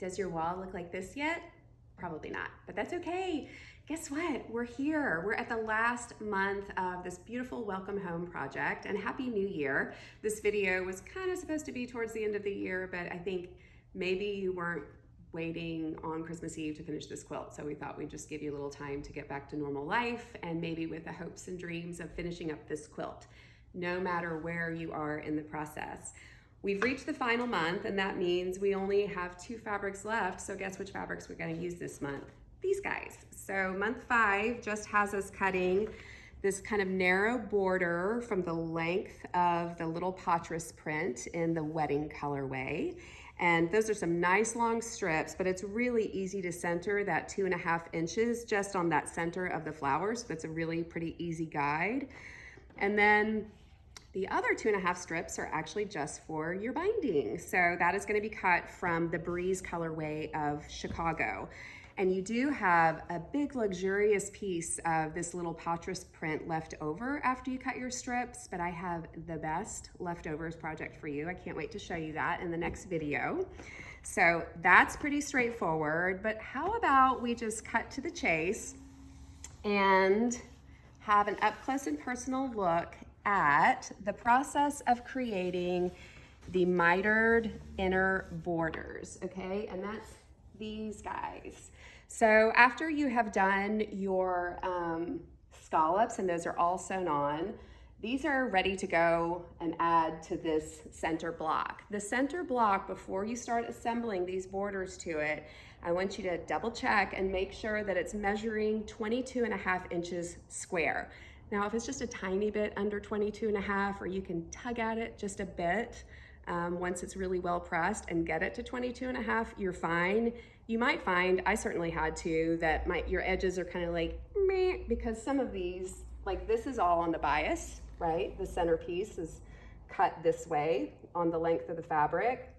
Does your wall look like this yet? Probably not, but that's okay. Guess what? We're here. We're at the last month of this beautiful Welcome Home project, and Happy New Year. This video was kind of supposed to be towards the end of the year, but I think maybe you weren't waiting on Christmas Eve to finish this quilt, so we thought we'd just give you a little time to get back to normal life and maybe with the hopes and dreams of finishing up this quilt, no matter where you are in the process. We've reached the final month, and that means we only have 2 fabrics left. So guess which fabrics we're going to use this month? These guys. So month 5 just has us cutting this kind of narrow border from the length of the little patras print in the wedding colorway. And those are some nice long strips, but it's really easy to center that 2.5 inches just on that center of the flowers. So that's a really pretty easy guide. And then the other 2.5 strips are actually just for your binding. So that is going to be cut from the Breeze colorway of Chicago. And you do have a big luxurious piece of this little patras print left over after you cut your strips, but I have the best leftovers project for you. I can't wait to show you that in the next video. So that's pretty straightforward, but how about we just cut to the chase and have an up close and personal look at the process of creating the mitered inner borders, okay? And that's these guys. So after you have done your scallops, and those are all sewn on, these are ready to go and add to this center block. The center block, before you start assembling these borders to it, I want you to double check and make sure that it's measuring 22.5 inches square. Now, if it's just a tiny bit under 22.5, or you can tug at it just a bit once it's really well pressed and get it to 22.5, you're fine. You might find, I certainly had to, that your edges are kind of like meh, because some of these, like this is all on the bias, right? The centerpiece is cut this way on the length of the fabric.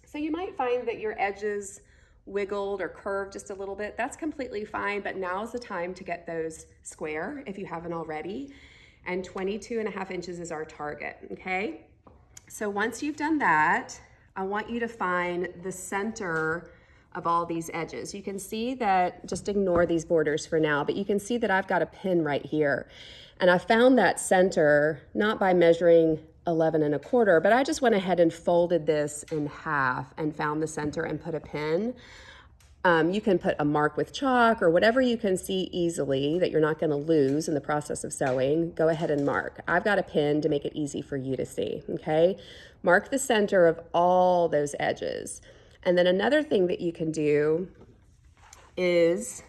So you might find that your edges wiggled or curved just a little bit. That's completely fine, but now's the time to get those square if you haven't already. And 22.5 inches is our target, okay? So once you've done that, I want you to find the center of all these edges. You can see that, just ignore these borders for now, but you can see that I've got a pin right here. And I found that center, not by measuring 11.25, but I just went ahead and folded this in half and found the center and put a pin. You can put a mark with chalk or whatever you can see easily that you're not going to lose in the process of sewing. Go ahead and mark. I've got a pin to make it easy for you to see, okay? Mark the center of all those edges. And then another thing that you can do is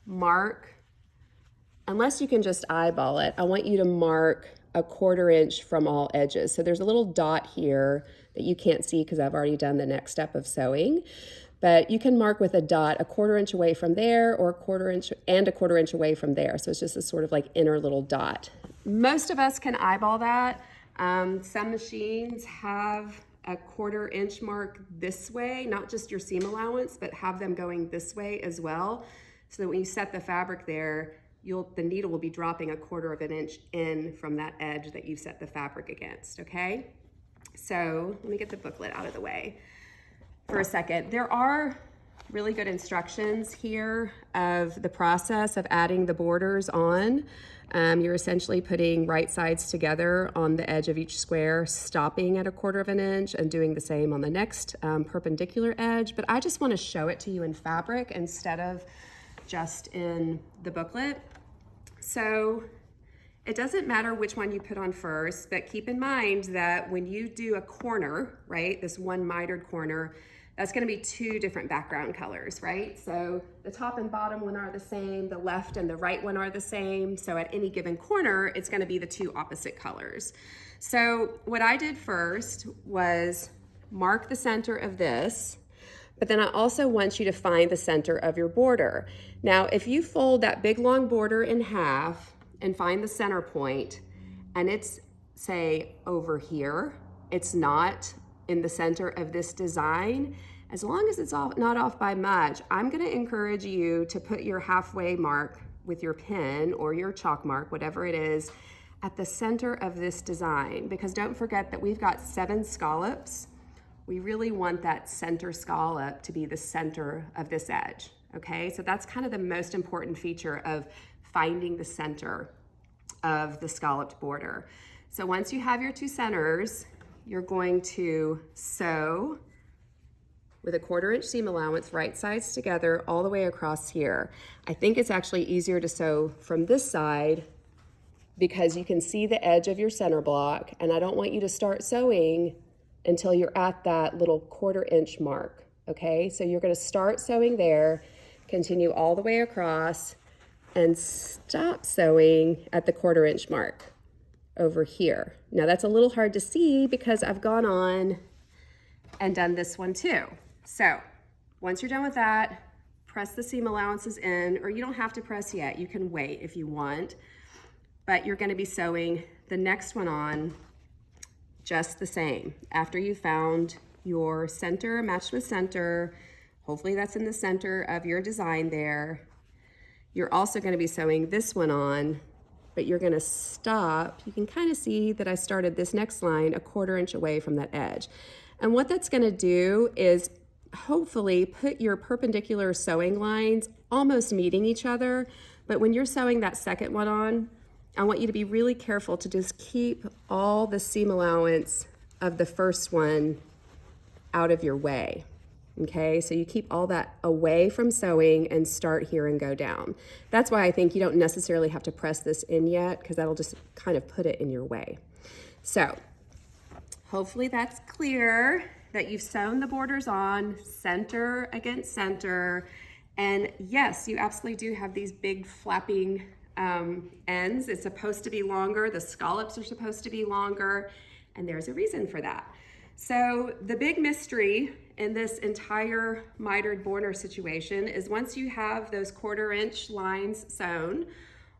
mark, unless you can just eyeball it, I want you to mark 1/4 inch from all edges. So there's a little dot here that you can't see because I've already done the next step of sewing. But you can mark with a dot 1/4 inch away from there, or 1/4 inch and 1/4 inch away from there. So it's just a sort of like inner little dot. Most of us can eyeball that. Some machines have a 1/4 inch mark this way, not just your seam allowance, but have them going this way as well. So that when you set the fabric there, the needle will be dropping 1/4 inch in from that edge that you set the fabric against, okay? So let me get the booklet out of the way for a second. There are really good instructions here of the process of adding the borders on. You're essentially putting right sides together on the edge of each square, stopping at 1/4 inch and doing the same on the next perpendicular edge. But I just want to show it to you in fabric instead of just in the booklet. So it doesn't matter which one you put on first, but keep in mind that when you do a corner, right, this one mitered corner, that's going to be 2 different background colors, right? So the top and bottom one are the same, the left and the right one are the same. So at any given corner, it's going to be the 2 opposite colors. So what I did first was mark the center of this, but then I also want you to find the center of your border. Now, if you fold that big long border in half and find the center point, and it's, say, over here, it's not in the center of this design, as long as it's not off by much, I'm going to encourage you to put your halfway mark with your pen or your chalk mark, whatever it is, at the center of this design, because don't forget that we've got 7 scallops we really want that center scallop to be the center of this edge, okay? So that's kind of the most important feature of finding the center of the scalloped border. So once you have your two centers, you're going to sew with a 1/4 inch seam allowance, right sides together all the way across here. I think it's actually easier to sew from this side because you can see the edge of your center block, and I don't want you to start sewing until you're at that little 1/4 inch mark, okay? So you're gonna start sewing there, continue all the way across, and stop sewing at the 1/4 inch mark over here. Now that's a little hard to see because I've gone on and done this one too. So once you're done with that, press the seam allowances in, or you don't have to press yet, you can wait if you want, but you're gonna be sewing the next one on just the same. After you found your center matched with center, hopefully that's in the center of your design there, you're also gonna be sewing this one on, but you're gonna stop. You can kind of see that I started this next line a 1/4 inch away from that edge. And what that's gonna do is hopefully put your perpendicular sewing lines almost meeting each other, but when you're sewing that second one on, I want you to be really careful to just keep all the seam allowance of the first one out of your way, okay? So you keep all that away from sewing and start here and go down. That's why I think you don't necessarily have to press this in yet, because that'll just kind of put it in your way. So hopefully that's clear that you've sewn the borders on center against center. And yes, you absolutely do have these big flapping ends. It's supposed to be longer. The scallops are supposed to be longer, and there's a reason for that. So the big mystery in this entire mitered border situation is once you have those 1/4 inch lines sewn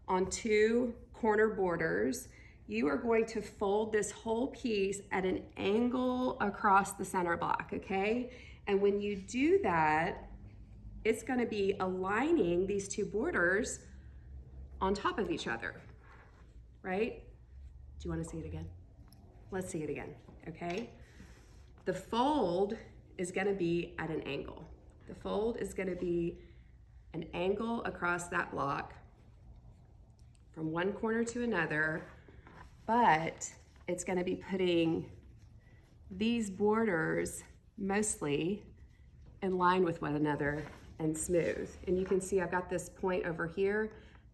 on two corner borders, you are going to fold this whole piece at an angle across the center block, okay? And when you do that, it's gonna be aligning these two borders on top of each other, right? Do you wanna see it again? Let's see it again, okay? The fold is gonna be at an angle. The fold is gonna be an angle across that block from one corner to another, but it's gonna be putting these borders mostly in line with one another and smooth. And you can see I've got this point over here.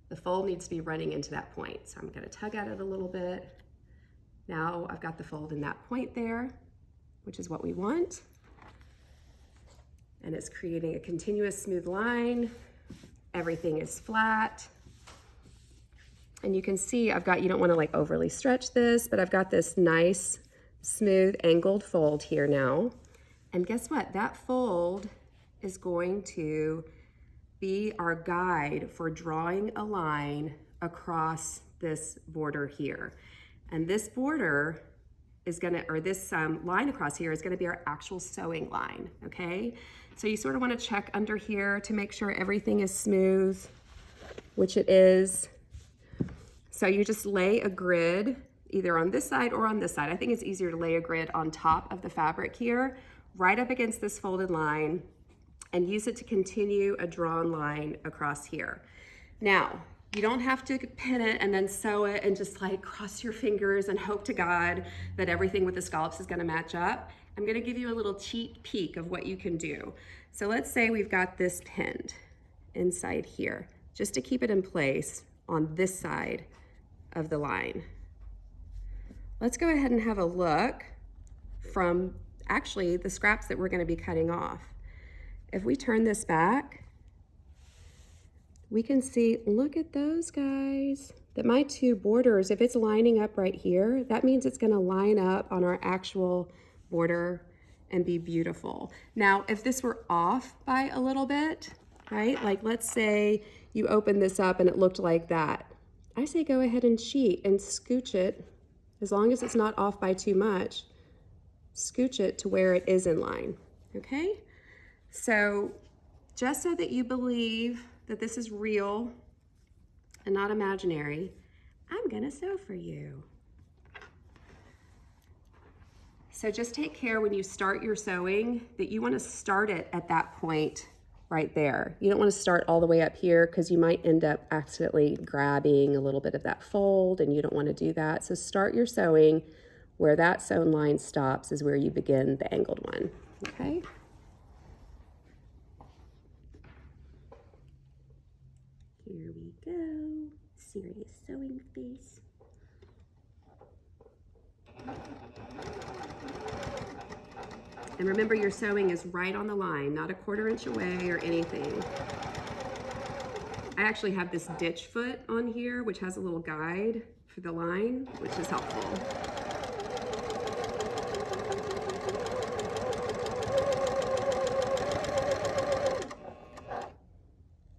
The fold needs to be running into that point. So I'm gonna tug at it a little bit. Now I've got the fold in that point there, which is what we want. And it's creating a continuous smooth line. Everything is flat. And you can see I've got, you don't wanna like overly stretch this, but I've got this nice, smooth, angled fold here now. And guess what? That fold is going to be our guide for drawing a line across this border here. And this border is gonna, or this line across here is gonna be our actual sewing line, okay? So you sort of wanna check under here to make sure everything is smooth, which it is. So you just lay a grid either on this side or on this side. I think it's easier to lay a grid on top of the fabric here, right up against this folded line, and use it to continue a drawn line across here. Now, you don't have to pin it and then sew it and just like cross your fingers and hope to God that everything with the scallops is gonna match up. I'm gonna give you a little cheat peek of what you can do. So let's say we've got this pinned inside here, just to keep it in place on this side of the line. Let's go ahead and have a look from actually the scraps that we're gonna be cutting off. If we turn this back, we can see, look at those guys, that my two borders, if it's lining up right here, that means it's gonna line up on our actual border and be beautiful. Now, if this were off by a little bit, right? Like let's say you open this up and it looked like that. I say go ahead and cheat and scooch it, as long as it's not off by too much, scooch it to where it is in line, okay? So just so that you believe that this is real and not imaginary, I'm gonna sew for you. So just take care when you start your sewing that you want to start it at that point right there. You don't want to start all the way up here because you might end up accidentally grabbing a little bit of that fold, and you don't want to do that. So start your sewing where that sewn line stops is where you begin the angled one, okay? Here we go, serious sewing face. And remember, your sewing is right on the line, not a 1/4 inch away or anything. I actually have this ditch foot on here, which has a little guide for the line, which is helpful.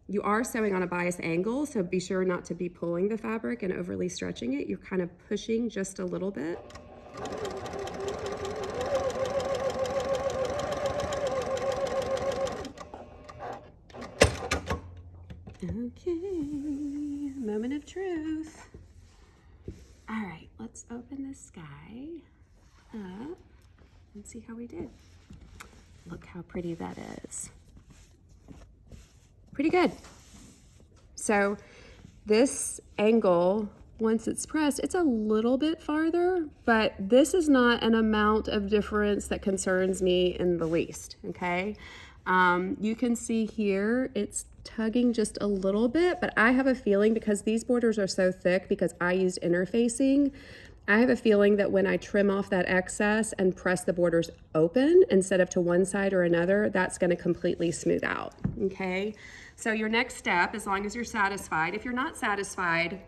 You are sewing on a bias angle, so be sure not to be pulling the fabric and overly stretching it. You're kind of pushing just a little bit. Okay, moment of truth. All right, let's open this guy up and see how we did. Look how pretty that is. Pretty good. So this angle, once it's pressed, it's a little bit farther, but this is not an amount of difference that concerns me in the least, okay? You can see here, it's tugging just a little bit, but I have a feeling because these borders are so thick, because I used interfacing, I have a feeling that when I trim off that excess and press the borders open instead of to one side or another, that's going to completely smooth out, okay? So your next step, as long as you're satisfied, if you're not satisfied,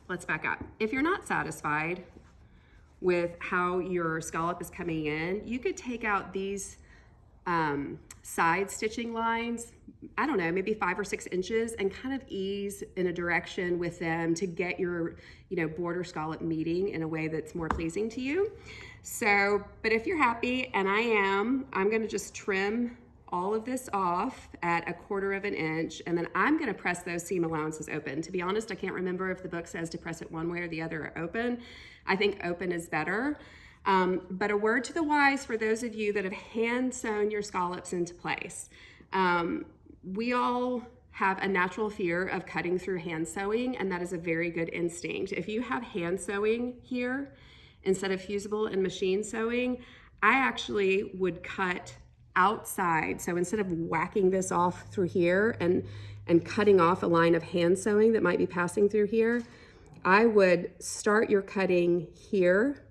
let's back up. If you're not satisfied with how your scallop is coming in, you could take out these side stitching lines, I don't know, maybe 5 or 6 inches, and kind of ease in a direction with them to get your, border scallop meeting in a way that's more pleasing to you. So, but if you're happy, and I'm gonna just trim all of this off at 1/4 of an inch, and then I'm gonna press those seam allowances open. To be honest, I can't remember if the book says to press it one way or the other or open. I think open is better. But a word to the wise for those of you that have hand sewn your scallops into place. We all have a natural fear of cutting through hand sewing, and that is a very good instinct. If you have hand sewing here instead of fusible and machine sewing, I actually would cut outside. So instead of whacking this off through here and cutting off a line of hand sewing that might be passing through here, I would start your cutting here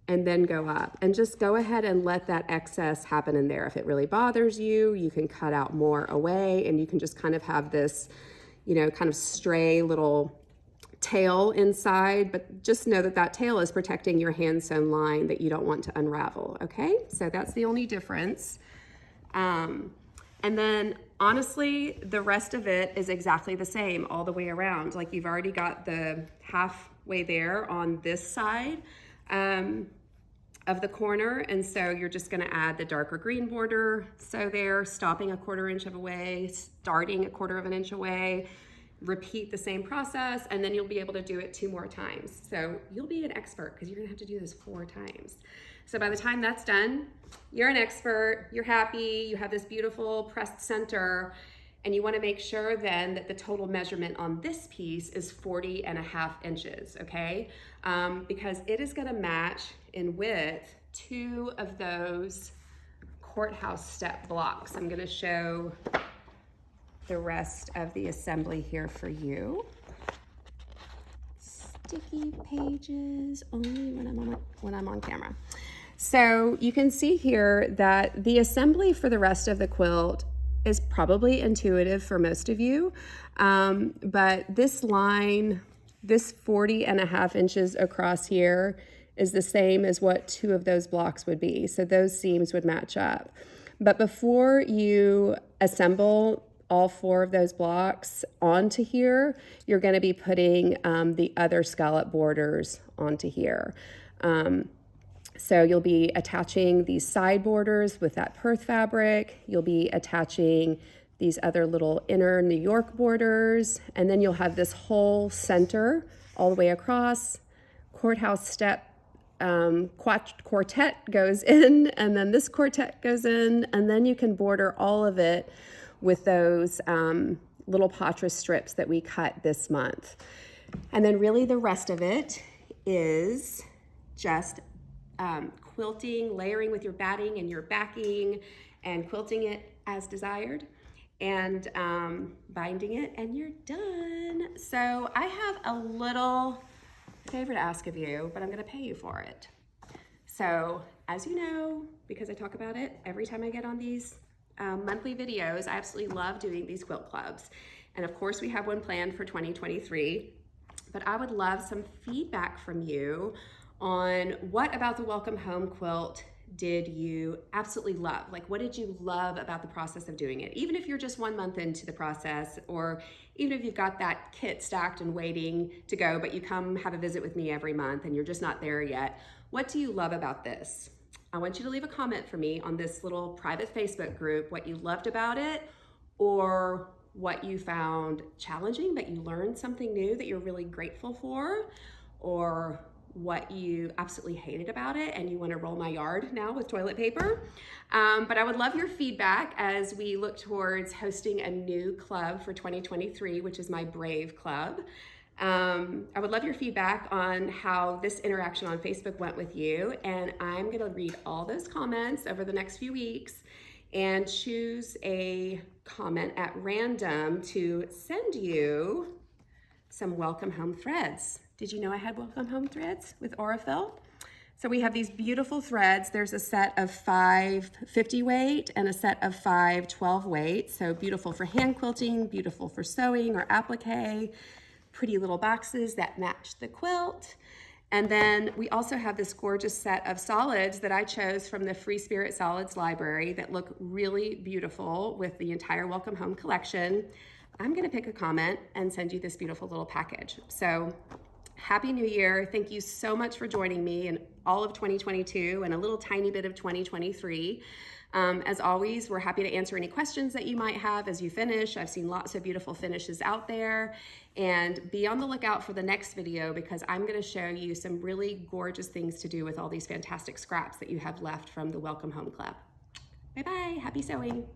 and then go up, and just go ahead and let that excess happen in there. If it really bothers you, you can cut out more away, and you can just kind of have this, kind of stray little tail inside, but just know that that tail is protecting your hand sewn line that you don't want to unravel, okay? So that's the only difference. And then honestly, the rest of it is exactly the same all the way around. Like, you've already got the halfway there on this side of the corner, and so you're just going to add the darker green border. So there, stopping 1/4 inch away, starting 1/4 of an inch away, repeat the same process, and then you'll be able to do it 2 more times. So you'll be an expert because you're going to have to do this 4 times. So by the time that's done, you're an expert, you're happy, you have this beautiful pressed center, and you want to make sure then that the total measurement on this piece is 40.5 inches, okay? Because it is going to match in width 2 of those courthouse step blocks. I'm going to show the rest of the assembly here for you. Sticky pages only when I'm on camera. So you can see here that the assembly for the rest of the quilt is probably intuitive for most of you, but this line, this 40.5 inches across here, is the same as what 2 of those blocks would be. So those seams would match up. But before you assemble all 4 of those blocks onto here, you're going to be putting the other scallop borders onto here. So you'll be attaching these side borders with that Perth fabric. You'll be attaching these other little inner New York borders, and then you'll have this whole center all the way across, courthouse step quartet goes in, and then this quartet goes in, and then you can border all of it with those little patra strips that we cut this month. And then really the rest of it is just quilting, layering with your batting and your backing, and quilting it as desired, and binding it, and you're done. So I have a little favor to ask of you, but I'm gonna pay you for it. So as you know, because I talk about it every time I get on these monthly videos, I absolutely love doing these quilt clubs. And of course we have one planned for 2023, but I would love some feedback from you on what about the Welcome Home quilt did you absolutely love? Like, what did you love about the process of doing it? Even if you're just 1 month into the process, or even if you've got that kit stacked and waiting to go, but you come have a visit with me every month and you're just not there yet, what do you love about this? I want you to leave a comment for me on this little private Facebook group, what you loved about it, or what you found challenging, but you learned something new that you're really grateful for, or what you absolutely hated about it and you want to roll my yard now with toilet paper. But I would love your feedback as we look towards hosting a new club for 2023, which is my Brave Club. I would love your feedback on how this interaction on Facebook went with you, and I'm going to read all those comments over the next few weeks and choose a comment at random to send you some Welcome Home threads. Did you know I had Welcome Home threads with Aurifil? So we have these beautiful threads. There's a set of 5 50 weight and a set of 5 12 weight. So beautiful for hand quilting, beautiful for sewing or applique, pretty little boxes that match the quilt. And then we also have this gorgeous set of solids that I chose from the Free Spirit Solids library that look really beautiful with the entire Welcome Home collection. I'm gonna pick a comment and send you this beautiful little package. So Happy New Year. Thank you so much for joining me in all of 2022 and a little tiny bit of 2023. As always, we're happy to answer any questions that you might have as you finish. I've seen lots of beautiful finishes out there, and be on the lookout for the next video because I'm going to show you some really gorgeous things to do with all these fantastic scraps that you have left from the Welcome Home Club. Bye-bye. Happy sewing.